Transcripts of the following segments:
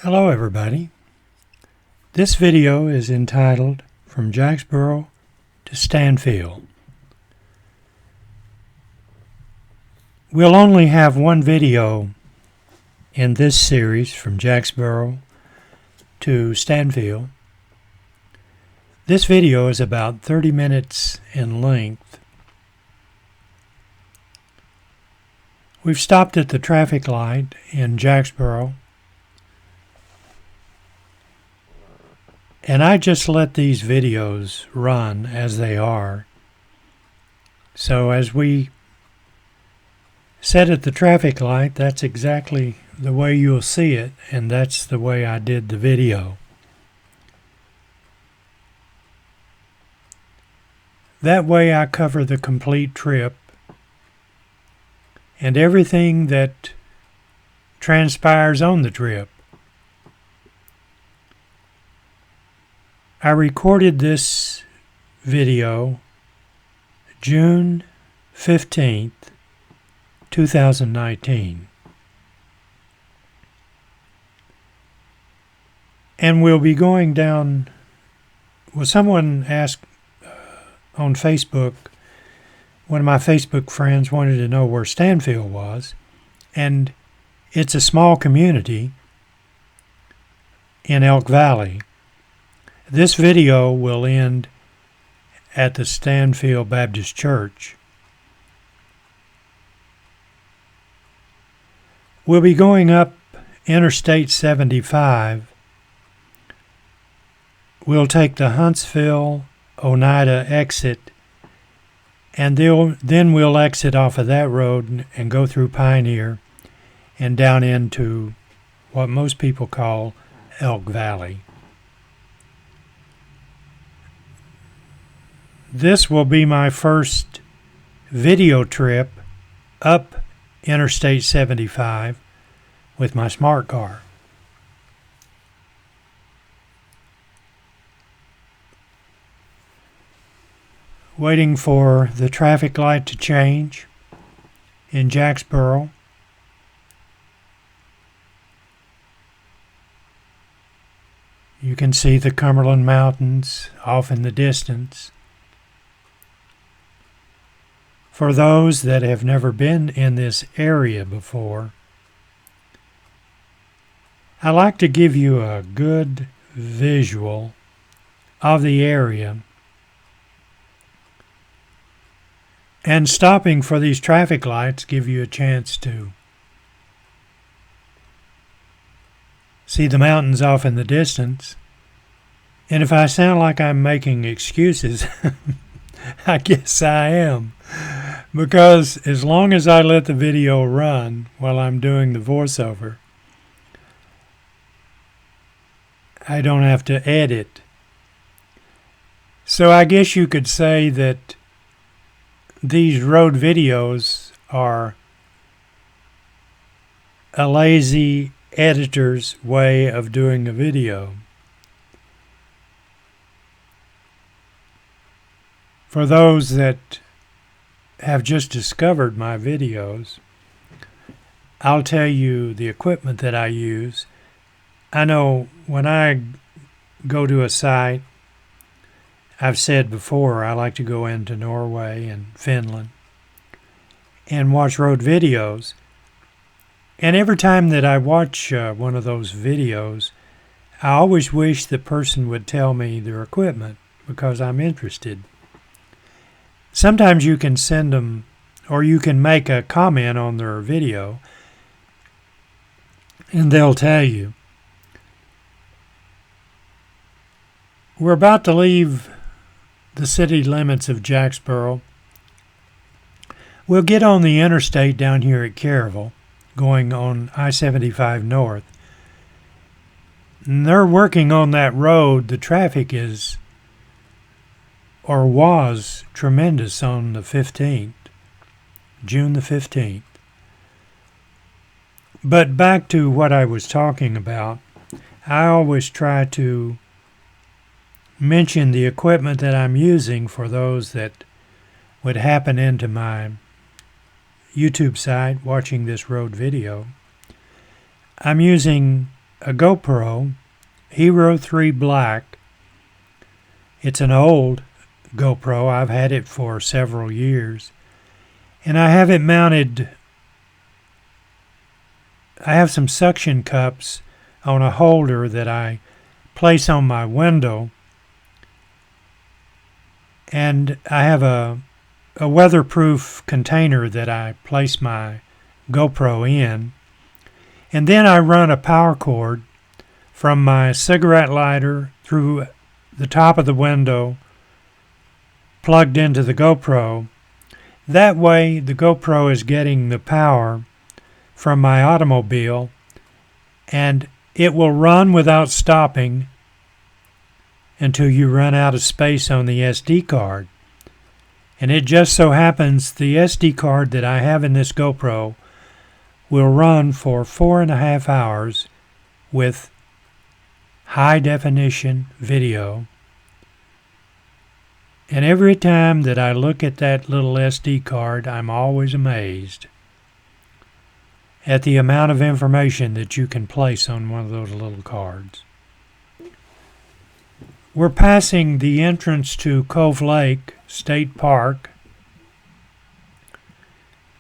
Hello everybody. This video is entitled From Jacksboro to Stanfield. We'll only have one video in this series from Jacksboro to Stanfield. This video is about 30 minutes in length. We've stopped at the traffic light in Jacksboro, and I just let these videos run as they are. So as we sit at the traffic light, that's exactly the way you'll see it, and that's the way I did the video. That way I cover the complete trip and everything that transpires on the trip. I recorded this video June 15th, 2019. And we'll be going down, well, someone asked on Facebook, one of my Facebook friends wanted to know where Stanfield was, and it's a small community in Elk Valley. This video will end at the Stanfield Baptist Church. We'll be going up Interstate 75. We'll take the Huntsville-Oneida exit, and then we'll exit off of that road and go through Pioneer and down into what most people call Elk Valley. This will be my first video trip up Interstate 75 with my smart car. Waiting for the traffic light to change in Jacksboro. You can see the Cumberland Mountains off in the distance. For those that have never been in this area before, I like to give you a good visual of the area. And stopping for these traffic lights give you a chance to see the mountains off in the distance. And if I sound like I'm making excuses, I guess I am. Because as long as I let the video run while I'm doing the voiceover, I don't have to edit. So I guess you could say that these road videos are a lazy editor's way of doing a video. For those that have just discovered my videos, I'll tell you the equipment that I use. I know when I go to a site, I've said before I like to go into Norway and Finland and watch road videos. And every time that I watch one of those videos, I always wish the person would tell me their equipment because I'm interested. Sometimes you can send them, or you can make a comment on their video, and they'll tell you. We're about to leave the city limits of Jacksboro. We'll get on the interstate down here at Caryville, going on I-75 north. And they're working on that road. The traffic is, or was, tremendous on the 15th, June the 15th. But back to what I was talking about, I always try to mention the equipment that I'm using for those that would happen into my YouTube site watching this road video. I'm using a GoPro Hero 3 Black. It's an old GoPro. I've had it for several years. And I have it mounted. I have some suction cups on a holder that I place on my window. And I have a weatherproof container that I place my GoPro in. And then I run a power cord from my cigarette lighter through the top of the window, plugged into the GoPro. That way the GoPro is getting the power from my automobile, and it will run without stopping until you run out of space on the SD card. And it just so happens the SD card that I have in this GoPro will run for 4.5 hours with high definition video. And every time that I look at that little SD card, I'm always amazed at the amount of information that you can place on one of those little cards. We're passing the entrance to Cove Lake State Park.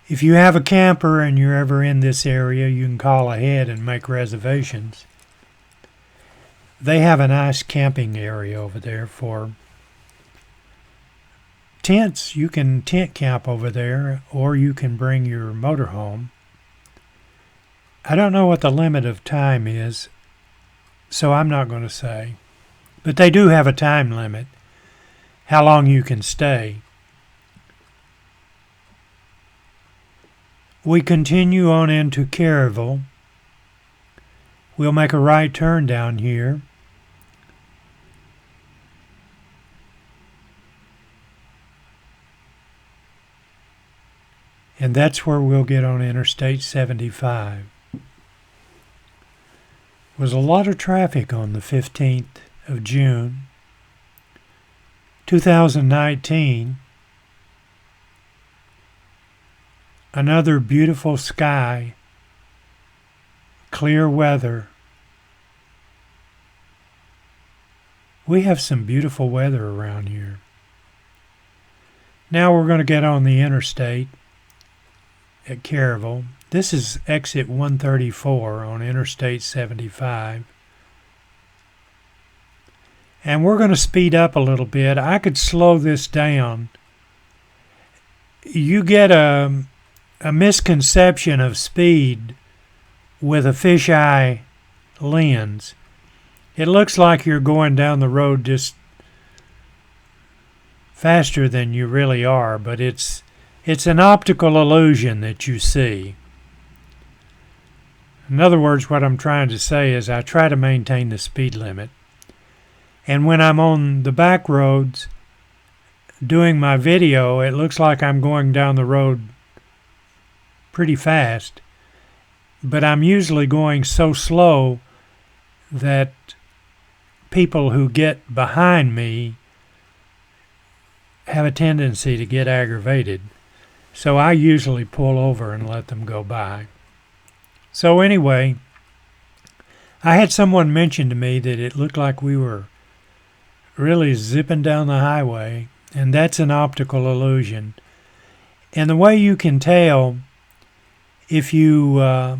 If you have a camper and you're ever in this area, you can call ahead and make reservations. They have a nice camping area over there for tents. You can tent camp over there, or you can bring your motorhome. I don't know what the limit of time is, so I'm not going to say. But they do have a time limit, how long you can stay. We continue on into Caryville. We'll make a right turn down here. And that's where we'll get on Interstate 75. Was a lot of traffic on the 15th of June, 2019. Another beautiful sky, clear weather. We have some beautiful weather around here. Now we're going to get on the interstate at Caryville. This is exit 134 on Interstate 75. And we're going to speed up a little bit. I could slow this down. You get a misconception of speed with a fisheye lens. It looks like you're going down the road just faster than you really are, but it's an optical illusion that you see. In other words, what I'm trying to say is I try to maintain the speed limit. And when I'm on the back roads doing my video, it looks like I'm going down the road pretty fast. But I'm usually going so slow that people who get behind me have a tendency to get aggravated. So I usually pull over and let them go by. So anyway, I had someone mention to me that it looked like we were really zipping down the highway, and that's an optical illusion. And the way you can tell, if you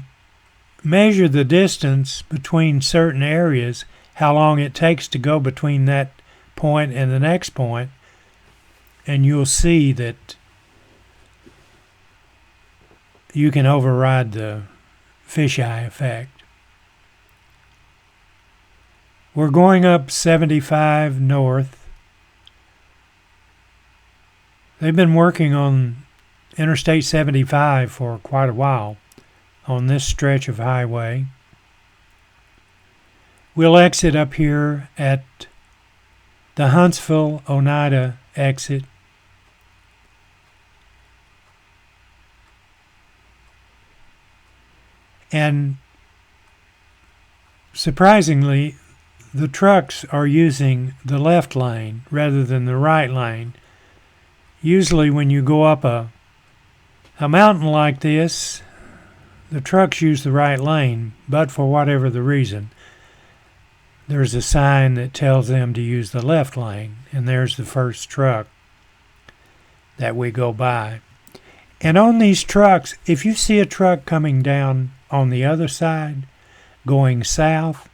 measure the distance between certain areas, how long it takes to go between that point and the next point, and you'll see that you can override the fisheye effect. We're going up 75 north. They've been working on Interstate 75 for quite a while on this stretch of highway. We'll exit up here at the Huntsville-Oneida exit. And surprisingly, the trucks are using the left lane rather than the right lane. Usually when you go up a mountain like this, the trucks use the right lane, but for whatever the reason, there's a sign that tells them to use the left lane, and there's the first truck that we go by. And on these trucks, if you see a truck coming down on the other side, going south,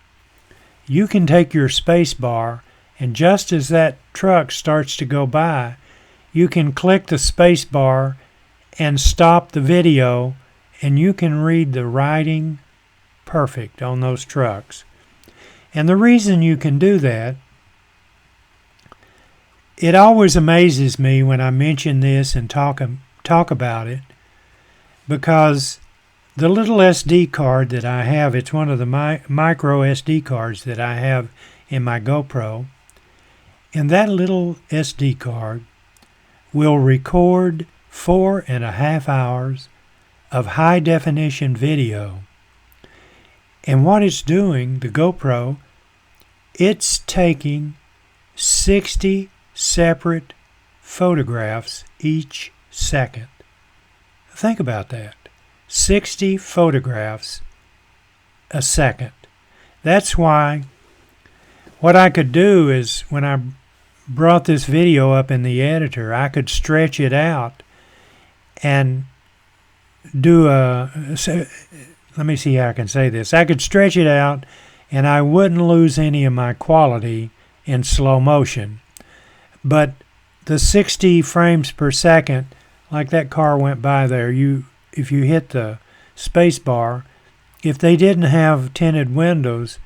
you can take your space bar, and just as that truck starts to go by, you can click the space bar and stop the video, and you can read the writing perfect on those trucks. And the reason you can do that, it always amazes me when I mention this and talk about it, because the little SD card that I have, it's one of the micro SD cards that I have in my GoPro, and that little SD card will record 4.5 hours of high definition video. And what it's doing, the GoPro, it's taking 60 separate photographs each second. Think about that. 60 photographs a second. That's why what I could do is, when I brought this video up in the editor, I could stretch it out and do let me see how I can say this. I could stretch it out and I wouldn't lose any of my quality in slow motion. But the 60 frames per second, like that car went by there, if you hit the space bar, if they didn't have tinted windows,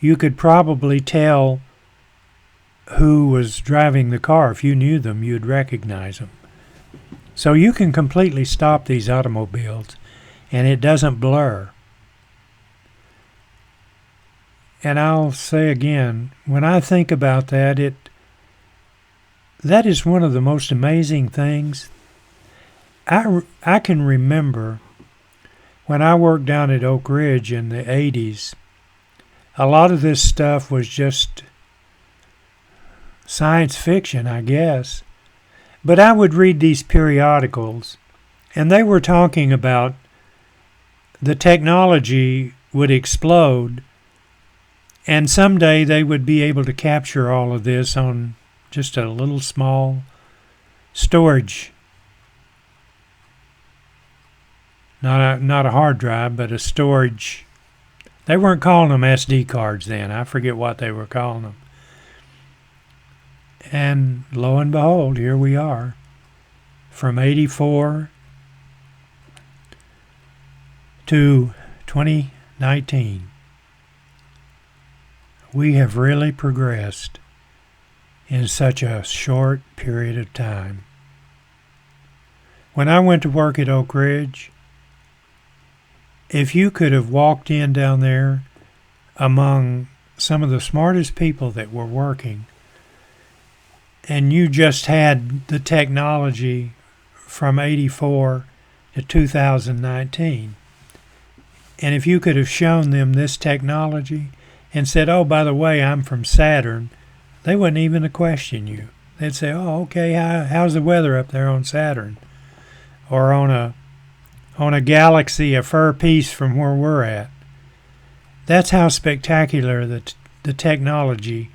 you could probably tell who was driving the car. If you knew them, you'd recognize them. So you can completely stop these automobiles, and it doesn't blur. And I'll say again, when I think about that, that is one of the most amazing things. I can remember when I worked down at Oak Ridge in the 80s, a lot of this stuff was just science fiction, I guess. But I would read these periodicals, and they were talking about the technology would explode, and someday they would be able to capture all of this on just a little small storage. Not a hard drive, but a storage. They weren't calling them SD cards then. I forget what they were calling them. And lo and behold, here we are. From 84 to 2019. We have really progressed in such a short period of time. When I went to work at Oak Ridge, if you could have walked in down there among some of the smartest people that were working, and you just had the technology from 84 to 2019, and if you could have shown them this technology and said, oh, by the way, I'm from Saturn, they wouldn't even question you. They'd say, oh, okay, how's the weather up there on Saturn? Or on a galaxy a fur piece from where we're at. That's how spectacular the technology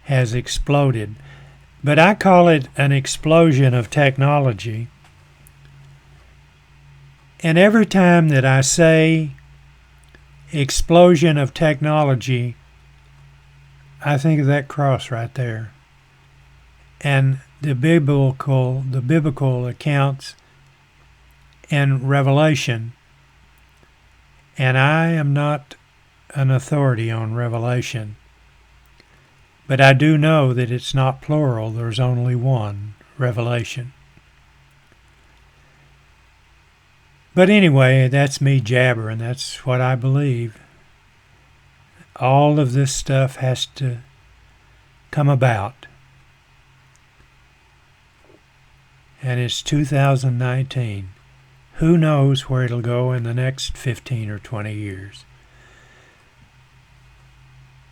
has exploded. But I call it an explosion of technology. And every time that I say explosion of technology, I think of that cross right there. And the biblical accounts and Revelation. And I am not an authority on Revelation, but I do know that it's not plural. There's only one Revelation. But anyway, that's me jabbering. That's what I believe. All of this stuff has to come about. And it's 2019. Who knows where it'll go in the next 15 or 20 years.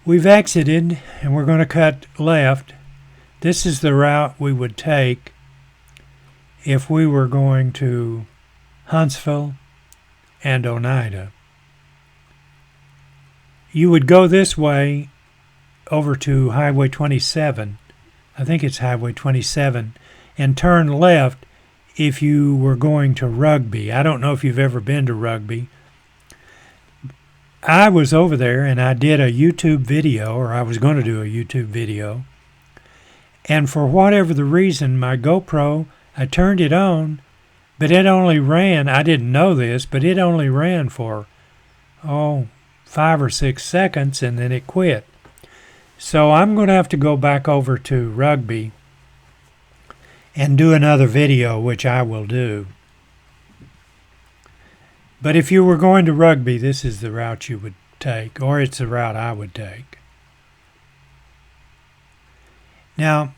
We've exited, and we're going to cut left. This is the route we would take if we were going to Huntsville and Oneida. You would go this way over to Highway 27. I think it's Highway 27, and turn left if you were going to Rugby. I don't know if you've ever been to Rugby. I was over there and I did a YouTube video, or I was going to do a YouTube video. And for whatever the reason, my GoPro, I turned it on, but it only ran, I didn't know this, but it only ran for, 5 or 6 seconds, and then it quit. So I'm going to have to go back over to Rugby and do another video, which I will do. But if you were going to Rugby, this is the route you would take, or it's the route I would take. Now,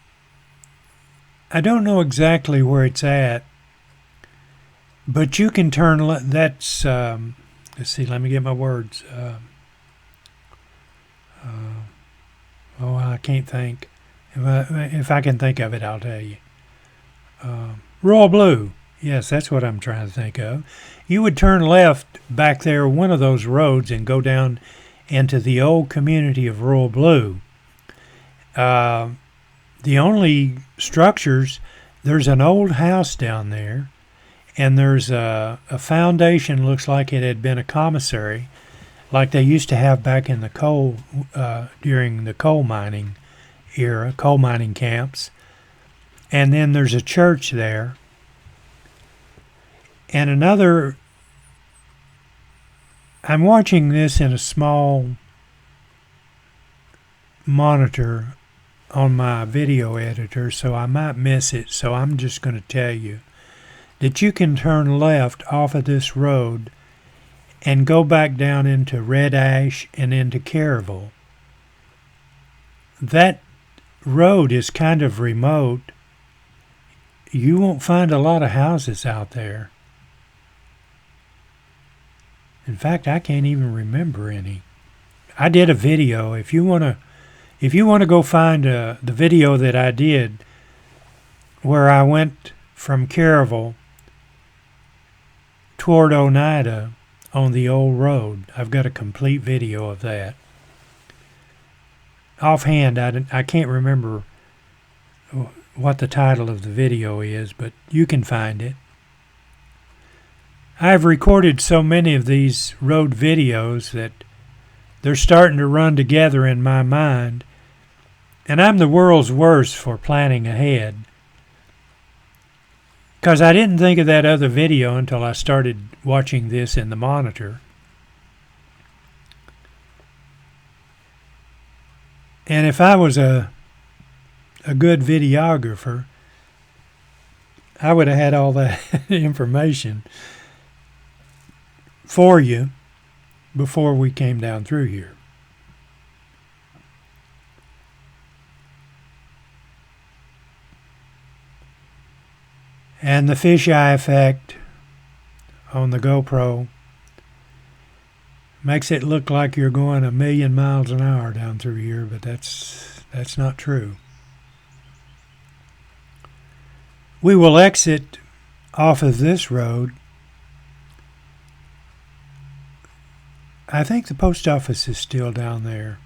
I don't know exactly where it's at, but you can turn, let's see, let me get my words. I can't think. If I can think of it, I'll tell you. Royal Blue. Yes, that's what I'm trying to think of. You would turn left back there, one of those roads, and go down into the old community of Royal Blue. The only structures, there's an old house down there, and there's a foundation, looks like it had been a commissary, like they used to have back in the coal, during the coal mining era, coal mining camps. And then there's a church there. And another, I'm watching this in a small monitor on my video editor, so I might miss it. So I'm just going to tell you that you can turn left off of this road and go back down into Red Ash and into Caryville. That road is kind of remote. You won't find a lot of houses out there. In fact, I can't even remember any. I did a video. If you want to go find the video that I did where I went from Caryville toward Oneida on the old road, I've got a complete video of that. Offhand, I can't remember what the title of the video is, but you can find it. I've recorded so many of these road videos that they're starting to run together in my mind, and I'm the world's worst for planning ahead, because I didn't think of that other video until I started watching this in the monitor. And if I was a good videographer, I would have had all that information for you before we came down through here. And the fisheye effect on the GoPro makes it look like you're going 1,000,000 miles an hour down through here, but that's not true. We will exit off of this road. I think the post office is still down there.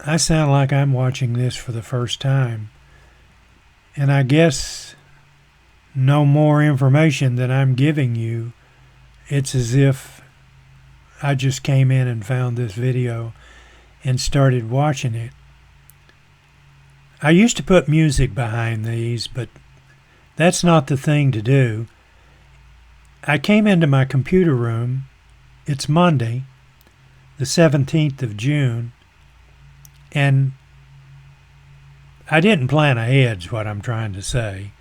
I sound like I'm watching this for the first time, and I guess no more information than I'm giving you. It's as if I just came in and found this video and started watching it. I used to put music behind these, but that's not the thing to do. I came into my computer room. It's Monday, the 17th of June, and I didn't plan ahead, is what I'm trying to say.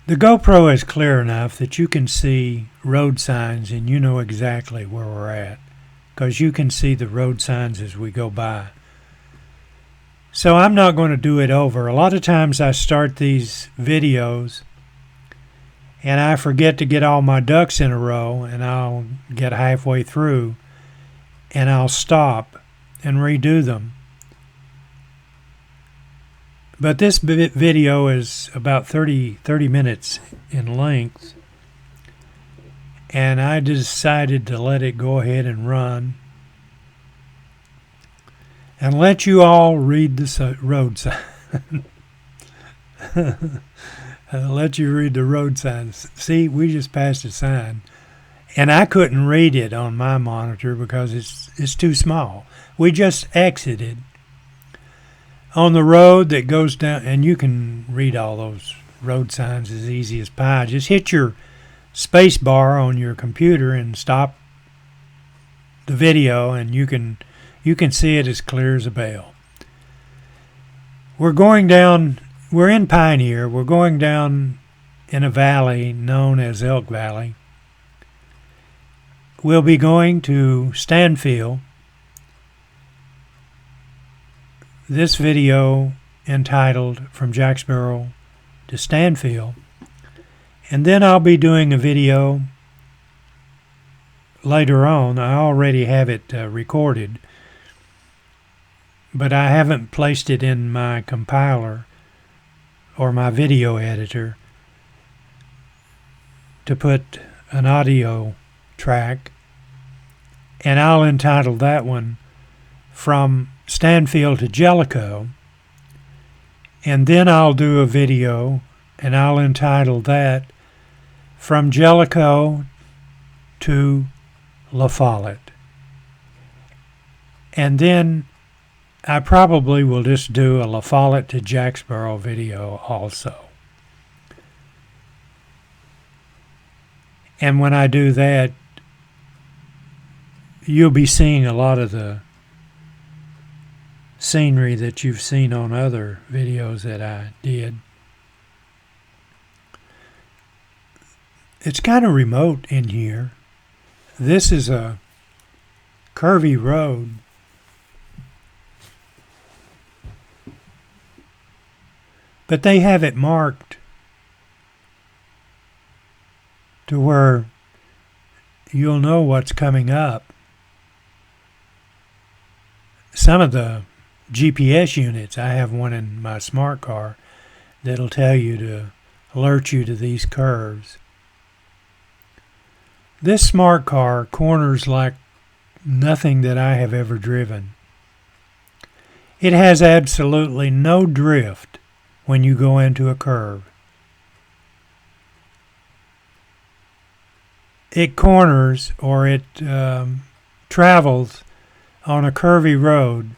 The GoPro is clear enough that you can see road signs and you know exactly where we're at, because you can see the road signs as we go by. So I'm not going to do it over. A lot of times I start these videos and I forget to get all my ducks in a row, and I'll get halfway through and I'll stop and redo them. But this video is about 30 minutes in length, and I decided to let it go ahead and run and let you all read the road sign. Let you read the road signs. See, we just passed a sign, and I couldn't read it on my monitor because it's too small. We just exited on the road that goes down, and you can read all those road signs as easy as pie. Just hit your space bar on your computer and stop the video, and you can see it as clear as a bell. We're in Pioneer. We're going down in a valley known as Elk Valley. We'll be going to Stanfield. This video entitled From Jacksboro to Stanfield. And then I'll be doing a video later on. I already have it recorded, but I haven't placed it in my compiler or my video editor to put an audio track, and I'll entitle that one From Stanfield to Jellicoe, and then I'll do a video and I'll entitle that From Jellicoe to La Follette. And then I probably will just do a La Follette to Jacksboro video also. And when I do that, you'll be seeing a lot of the scenery that you've seen on other videos that I did. It's kind of remote in here. This is a curvy road. But they have it marked to where you'll know what's coming up. Some of the GPS units, I have one in my smart car that'll tell you to alert you to these curves. This smart car corners like nothing that I have ever driven. It has absolutely no drift when you go into a curve. It corners, or it travels on a curvy road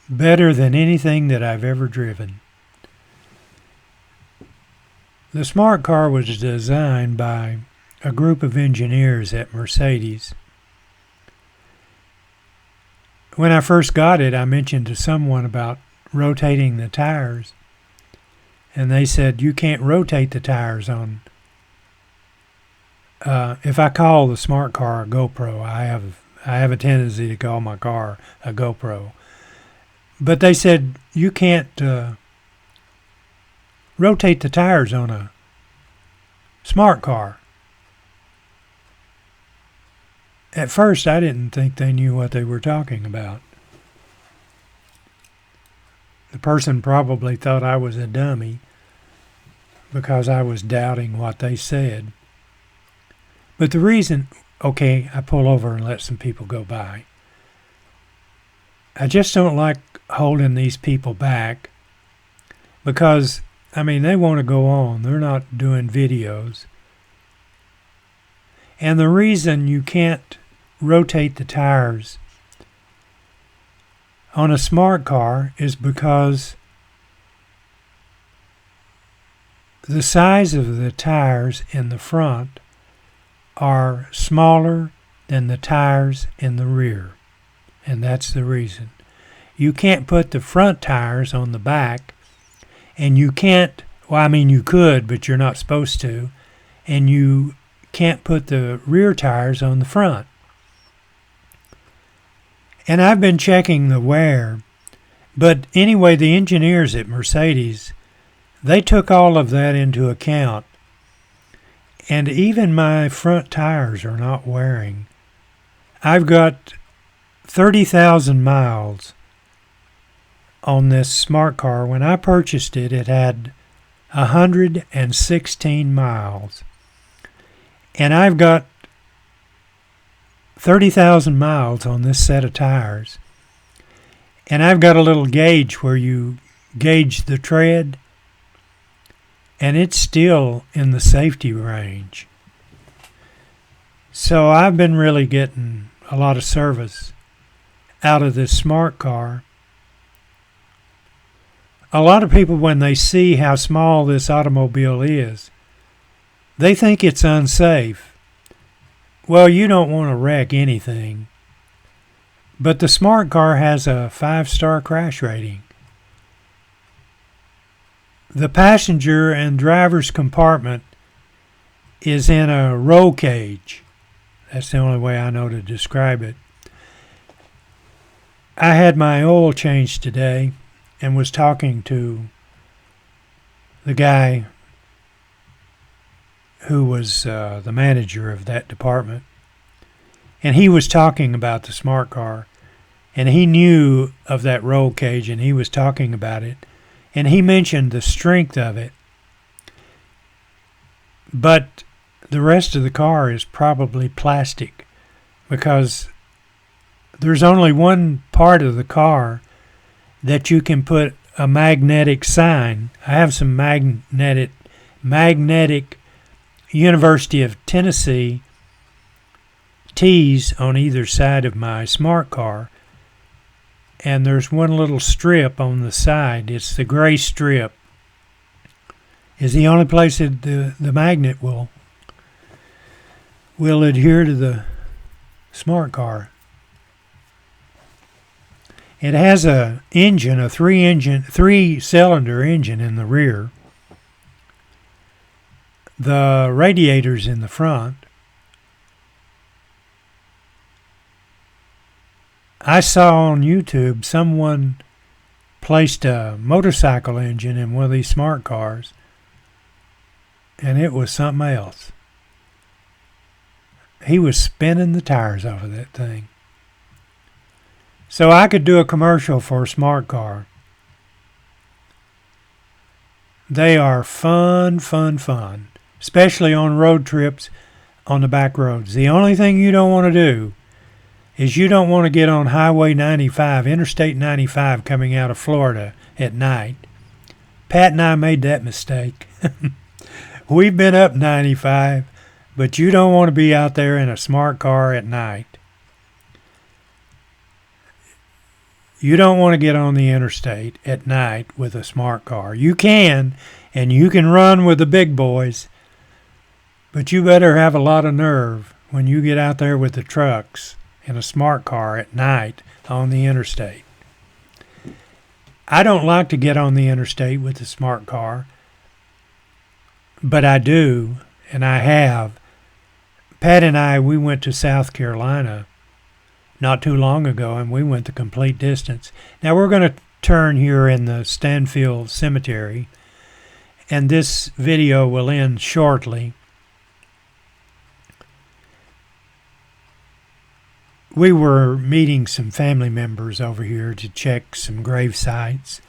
better than anything that I've ever driven. The smart car was designed by a group of engineers at Mercedes. When I first got it, I mentioned to someone about rotating the tires, and they said, you can't rotate the tires on... if I call the smart car a GoPro, I have a tendency to call my car a GoPro. But they said, you can't rotate the tires on a smart car. At first, I didn't think they knew what they were talking about. The person probably thought I was a dummy because I was doubting what they said. But the reason, okay, I pull over and let some people go by. I just don't like holding these people back because, I mean, they want to go on. They're not doing videos. And the reason you can't rotate the tires on a smart car is because the size of the tires in the front are smaller than the tires in the rear. And that's the reason. You can't put the front tires on the back, and you can't, well, I mean, you could, but you're not supposed to, and you can't put the rear tires on the front. And I've been checking the wear, but anyway, the engineers at Mercedes, they took all of that into account, and even my front tires are not wearing. I've got 30,000 miles on this smart car. When I purchased it, it had 116 miles. And I've got 30,000 miles on this set of tires. And I've got a little gauge where you gauge the tread, and it's still in the safety range. So I've been really getting a lot of service out of this smart car. A lot of people, when they see how small this automobile is, they think it's unsafe. Well, you don't want to wreck anything. But the smart car has a 5-star crash rating. The passenger and driver's compartment is in a roll cage. That's the only way I know to describe it. I had my oil changed today and was talking to the guy who was the manager of that department. And he was talking about the smart car. And he knew of that roll cage, and he was talking about it. And he mentioned the strength of it. But the rest of the car is probably plastic, because there's only one part of the car that you can put a magnetic sign. I have some magnetic University of Tennessee T's on either side of my smart car. And there's one little strip on the side. It's the gray strip. Is the only place that the magnet will adhere to the smart car. It has a engine, a three-cylinder engine in the rear. The radiator's in the front. I saw on YouTube someone placed a motorcycle engine in one of these smart cars, and it was something else. He was spinning the tires off of that thing. So I could do a commercial for a smart car. They are fun, especially on road trips on the back roads. The only thing you don't want to do is you don't want to get on Highway 95, Interstate 95, coming out of Florida at night. Pat and I made that mistake. We've been up 95, but you don't want to be out there in a smart car at night. You don't want to get on the interstate at night with a smart car. You can, and you can run with the big boys, but you better have a lot of nerve when you get out there with the trucks in a smart car at night on the interstate. I don't like to get on the interstate with a smart car, but I do, and I have. Pat and I, we went to South Carolina not too long ago, and we went the complete distance. Now we're going to turn here in the Stanfield Cemetery, and this video will end shortly. We were meeting some family members over here to check some grave sites,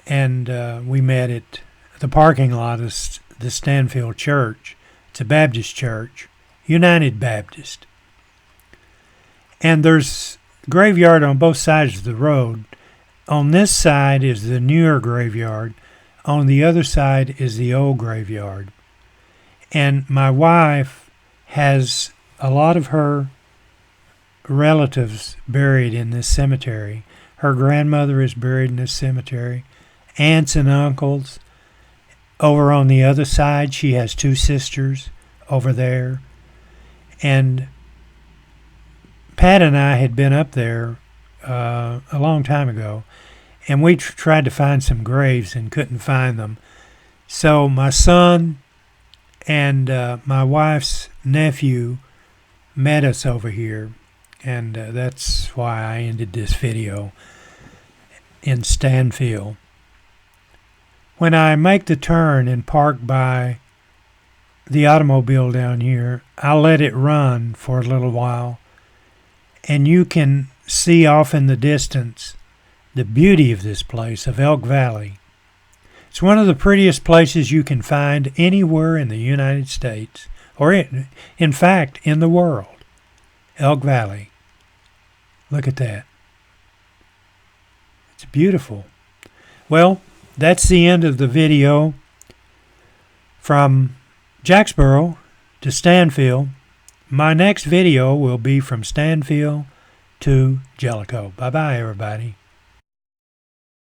and we met at the parking lot of the Stanfield Church. It's a Baptist church, United Baptist. And there's graveyard on both sides of the road. On this side is the newer graveyard. On the other side is the old graveyard. And my wife has a lot of her relatives buried in this cemetery. Her grandmother is buried in this cemetery. Aunts and uncles. Over on the other side, she has 2 sisters over there. And Pat and I had been up there a long time ago, and we tried to find some graves and couldn't find them. So my son and my wife's nephew met us over here, and that's why I ended this video in Stanfield. When I make the turn and park by the automobile down here, I'll let it run for a little while, and you can see off in the distance the beauty of this place, of Elk Valley. It's one of the prettiest places you can find anywhere in the United States, or in fact, in the world. Elk Valley. Look at that. It's beautiful. Well, that's the end of the video from Jacksboro to Stanfield. My next video will be from Stanfield to Jellicoe. Bye-bye, everybody.